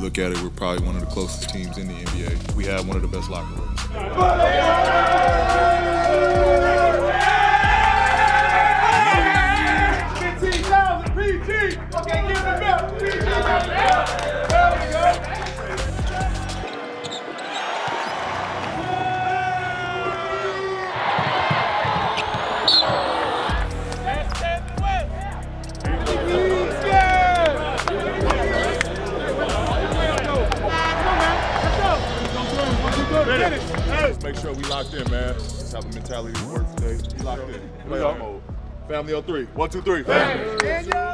look at it, we're probably one of the closest teams in the NBA. We have one of the best locker rooms. 15,000 PG. Okay, give them up. PG. There we go. Let's make sure we locked in, man. Let's have a mentality to work today. We locked in. Playoff mode. Family on 3. 1, 2, 3. Family.